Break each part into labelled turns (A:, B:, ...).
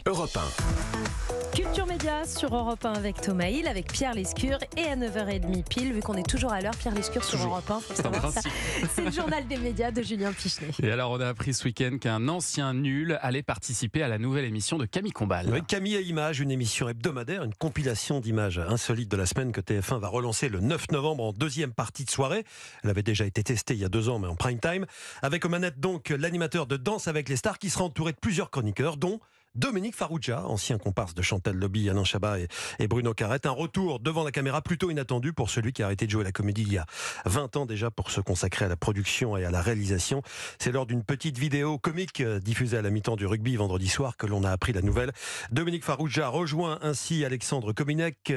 A: Europe 1.
B: Culture Média sur Europe 1 avec Thomas Hill, avec Pierre Lescure et à 9h30 pile, vu qu'on est toujours à l'heure, Pierre Lescure sur Europe 1, faut savoir ça. C'est le journal des médias de Julien Pichenet.
C: Et alors on a appris ce week-end qu'un ancien nul allait participer à la nouvelle émission de Camille Combal.
D: Oui, Camille à Images, une émission hebdomadaire, une compilation d'images insolites de la semaine que TF1 va relancer le 9 novembre en deuxième partie de soirée. Elle avait déjà été testée il y a 2 ans, mais en prime time. Avec aux manettes donc l'animateur de Danse avec les stars qui sera entouré de plusieurs chroniqueurs, dont Dominique Farrugia, ancien comparse de Chantal Lobby, Alain Chabat et Bruno Carrette. Un retour devant la caméra plutôt inattendu pour celui qui a arrêté de jouer la comédie il y a 20 ans déjà pour se consacrer à la production et à la réalisation. C'est lors d'une petite vidéo comique diffusée à la mi-temps du rugby vendredi soir que l'on a appris la nouvelle. Dominique Farrugia rejoint ainsi Alexandre Kominek,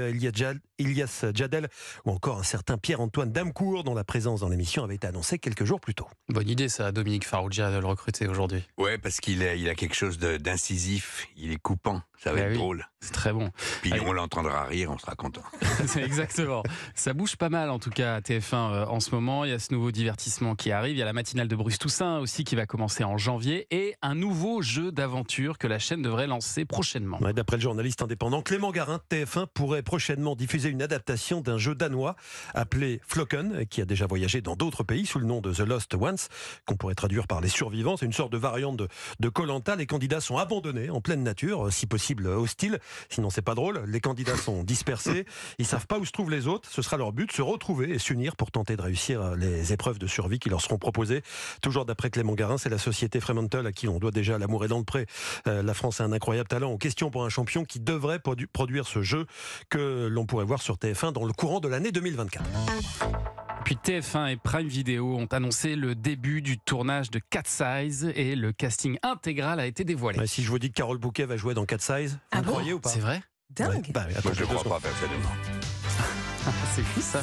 D: Ilias Djadel ou encore un certain Pierre-Antoine Damcourt dont la présence dans l'émission avait été annoncée quelques jours plus tôt.
C: Bonne idée ça, Dominique Farrugia, de le recruter aujourd'hui.
E: Ouais, parce qu'il a quelque chose d'incisif. Il est coupant, ça va être drôle.
C: C'est très bon.
E: Puis on l'entendra rire, on sera content.
C: C'est exactement. Ça bouge pas mal en tout cas à TF1 en ce moment. Il y a ce nouveau divertissement qui arrive. Il y a la matinale de Bruce Toussaint aussi qui va commencer en janvier et un nouveau jeu d'aventure que la chaîne devrait lancer prochainement.
D: Ouais, d'après le journaliste indépendant Clément Garin, TF1 pourrait prochainement diffuser une adaptation d'un jeu danois appelé Flocken, qui a déjà voyagé dans d'autres pays sous le nom de The Lost Ones, qu'on pourrait traduire par les survivants. C'est une sorte de variante de Koh-Lanta. Les candidats sont abandonnés en pleine nature, si possible hostile. Sinon, c'est pas drôle. Les candidats sont dispersés. Ils savent pas où se trouvent les autres. Ce sera leur but, se retrouver et s'unir pour tenter de réussir les épreuves de survie qui leur seront proposées. Toujours d'après Clément Garin, c'est la société Fremantle à qui on doit déjà l'amour et dans le pré. La France a un incroyable talent. En question pour un champion qui devrait produire ce jeu que l'on pourrait voir sur TF1 dans le courant de l'année 2024.
C: Puis TF1 et Prime Video ont annoncé le début du tournage de Cat Size et le casting intégral a été dévoilé.
D: Ouais, si je vous dis que Carole Bouquet va jouer dans Cat Size, vous croyez ou pas?
C: C'est vrai?
B: Dingue.
D: Ouais,
E: Moi, je ne crois pas personnellement.
C: C'est fou ça.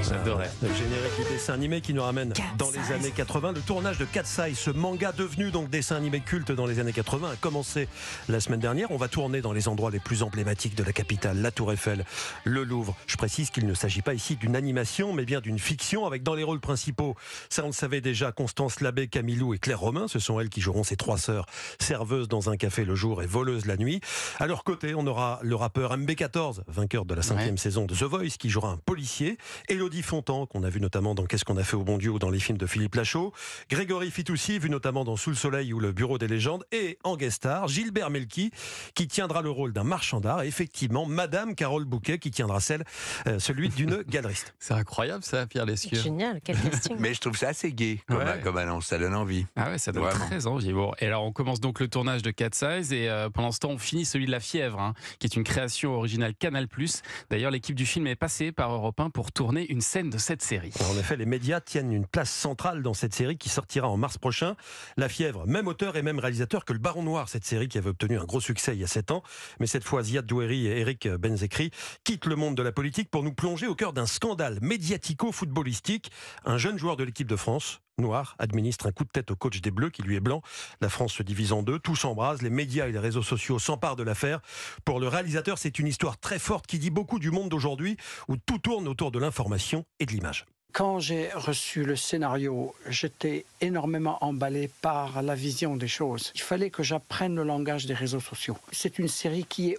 C: J'adorais.
D: Le générique du dessin animé qui nous ramène dans les années 80. Le tournage de Cat Size, ce manga devenu donc dessin animé culte dans les années 80, a commencé la semaine dernière. On va tourner dans les endroits les plus emblématiques de la capitale, la Tour Eiffel, le Louvre. Je précise qu'il ne s'agit pas ici d'une animation, mais bien d'une fiction, avec dans les rôles principaux, ça on le savait déjà, Constance Labbé, Camilou et Claire Romain. Ce sont elles qui joueront ces 3 sœurs, serveuses dans un café le jour et voleuses la nuit. À leur côté, on aura le rappeur MB14, vainqueur de la 5e saison de The Voice, qui jouera un policier. Élodie Fontan, qu'on a vu notamment dans Qu'est-ce qu'on a fait au bon Dieu ou dans les films de Philippe Lachaud. Grégory Fitoussi, vu notamment dans Sous le soleil ou Le Bureau des légendes. Et en guest star, Gilbert Melki, qui tiendra le rôle d'un marchand d'art. Et effectivement, Madame Carole Bouquet, qui tiendra celui d'une galeriste.
C: C'est incroyable ça, Pierre Lescure.
B: Génial, quel casting.
E: Mais je trouve ça assez gai comme annonce, ça donne envie.
C: Ah ouais, ça donne
E: Vraiment.
C: très envie. Bon, et alors on commence donc le tournage de Cat Size et pendant ce temps on finit celui de La Fièvre, qui est une création originale Canal+. D'ailleurs l'équipe du film est passée par Europe 1 pour tourner une scène de cette série.
D: En effet, les médias tiennent une place centrale dans cette série qui sortira en mars prochain. La Fièvre, même auteur et même réalisateur que Le Baron Noir, cette série qui avait obtenu un gros succès il y a 7 ans. Mais cette fois, Ziad Doueri et Eric Benzekri quittent le monde de la politique pour nous plonger au cœur d'un scandale médiatico-footballistique. Un jeune joueur de l'équipe de France, noir, administre un coup de tête au coach des Bleus qui lui est blanc. La France se divise en deux, tout s'embrase, les médias et les réseaux sociaux s'emparent de l'affaire. Pour le réalisateur, c'est une histoire très forte qui dit beaucoup du monde d'aujourd'hui où tout tourne autour de l'information et de l'image.
F: Quand j'ai reçu le scénario, j'étais énormément emballé par la vision des choses. Il fallait que j'apprenne le langage des réseaux sociaux. C'est une série qui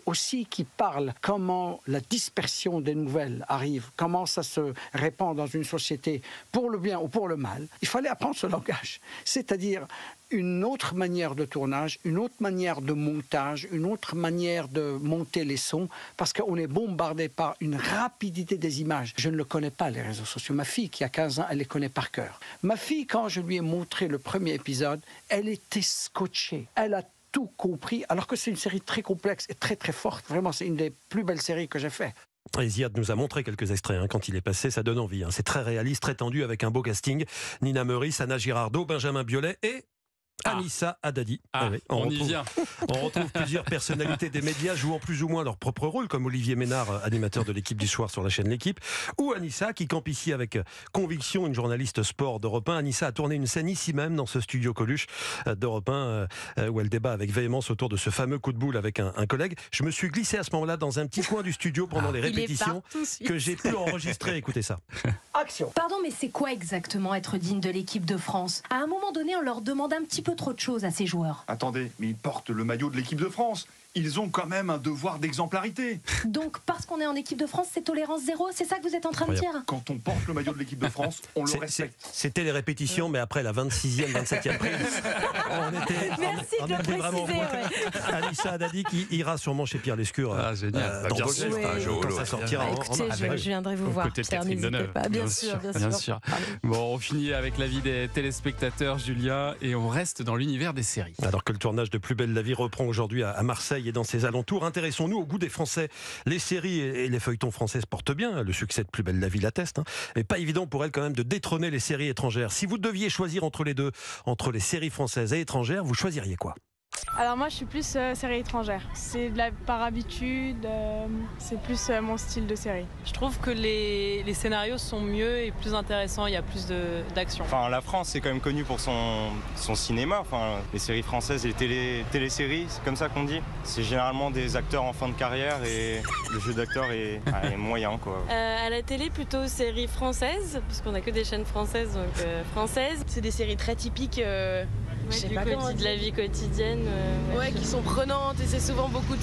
F: parle comment la dispersion des nouvelles arrive, comment ça se répand dans une société pour le bien ou pour le mal. Il fallait apprendre ce langage, c'est-à-dire une autre manière de tournage, une autre manière de montage, une autre manière de monter les sons, parce qu'on est bombardé par une rapidité des images. Je ne le connais pas, les réseaux sociaux. Ma fille, qui a 15 ans, elle les connaît par cœur. Ma fille, quand je lui ai montré le premier épisode, elle était scotchée. Elle a tout compris, alors que c'est une série très complexe et très très forte. Vraiment, c'est une des plus belles séries que j'ai faites.
D: Et Ziad nous a montré quelques extraits quand il est passé, ça donne envie. C'est très réaliste, très tendu, avec un beau casting. Nina Meurice, Anna Girardot, Benjamin Biolay et Anissa Haddadi.
C: On y vient.
D: On retrouve plusieurs personnalités des médias jouant plus ou moins leur propre rôle, comme Olivier Ménard, animateur de l'équipe du soir sur la chaîne L'Équipe, ou Anissa, qui campe ici avec conviction, une journaliste sport d'Europe 1. Anissa a tourné une scène ici même, dans ce studio Coluche d'Europe 1, où elle débat avec véhémence autour de ce fameux coup de boule avec un collègue. Je me suis glissé à ce moment-là dans un petit coin du studio pendant les répétitions que j'ai pu enregistrer. Écoutez ça.
F: Action.
B: Pardon, mais c'est quoi exactement être digne de l'équipe de France? À un moment donné, on leur demande un petit peu peu trop de choses à ces joueurs.
A: Attendez, mais ils portent le maillot de l'équipe de France. Ils ont quand même un devoir d'exemplarité.
B: Donc, parce qu'on est en équipe de France, c'est tolérance zéro, c'est ça que vous êtes en train de dire?
A: Quand on porte le maillot de l'équipe de France, on le respecte.
D: C'était les répétitions, mais après la 26e, 27e prise,
B: Merci de le préciser.
D: Anissa Haddadi qui ira sûrement chez Pierre Lescure.
C: Ah, génial.
D: Dans
C: bien
D: Beau
C: sûr.
D: quand ça sortira.
B: Écoutez, je viendrai vous voir.
C: Côté de
B: Pierre,
C: Catherine
B: n'hésitez
C: Deneuve.
B: pas. Bien sûr.
C: Bon, on finit avec l'avis des téléspectateurs, Julien, et on reste dans l'univers des séries.
D: Alors que le tournage de Plus belle la vie reprend aujourd'hui à Marseille et dans ses alentours, intéressons-nous au goût des Français. Les séries et les feuilletons français se portent bien, le succès de Plus belle la vie l'atteste, mais pas évident pour elle quand même de détrôner les séries étrangères. Si vous deviez choisir entre les deux, entre les séries françaises et étrangères, vous choisiriez quoi?
G: Alors moi je suis plus série étrangère, c'est par habitude, c'est plus mon style de série.
H: Je trouve que les scénarios sont mieux et plus intéressants, il y a plus d'action.
I: Enfin, la France c'est quand même connu pour son cinéma, enfin, les séries françaises et les téléséries, c'est comme ça qu'on dit. C'est généralement des acteurs en fin de carrière et le jeu d'acteur est moyen quoi.
J: À la télé plutôt séries françaises, parce qu'on a que des chaînes françaises, donc françaises. C'est des séries très typiques de la vie quotidienne. Qui sont prenantes et c'est souvent beaucoup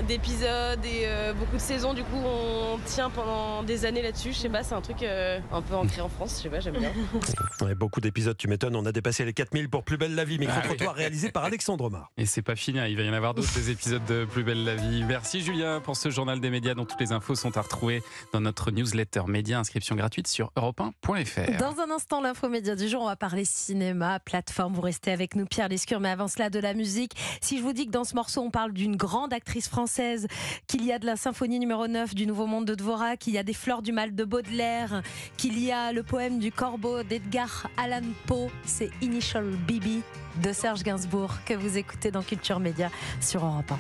J: d'épisodes et beaucoup de saisons. Du coup, on tient pendant des années là-dessus. Je sais pas, c'est un truc un peu ancré en France. Je sais pas, j'aime bien.
D: Ouais, beaucoup d'épisodes, tu m'étonnes. On a dépassé les 4000 pour Plus belle la vie. Micro-trottoir réalisé par Alexandre Omar.
C: Et c'est pas fini, il va y en avoir d'autres des épisodes de Plus belle la vie. Merci Julien pour ce journal des médias dont toutes les infos sont à retrouver dans notre newsletter média. Inscription gratuite sur europe1.fr.
B: Dans un instant, l'info média du jour, on va parler cinéma, plateforme. Vous restez avec nous, Pierre Lescure, mais avant cela, de la musique. Si je vous dis que dans ce morceau, on parle d'une grande actrice française, qu'il y a de la symphonie numéro 9 du Nouveau Monde de Dvorak, qu'il y a des fleurs du mal de Baudelaire, qu'il y a le poème du Corbeau d'Edgar Allan Poe, c'est Initial BB de Serge Gainsbourg que vous écoutez dans Culture Média sur Europe 1.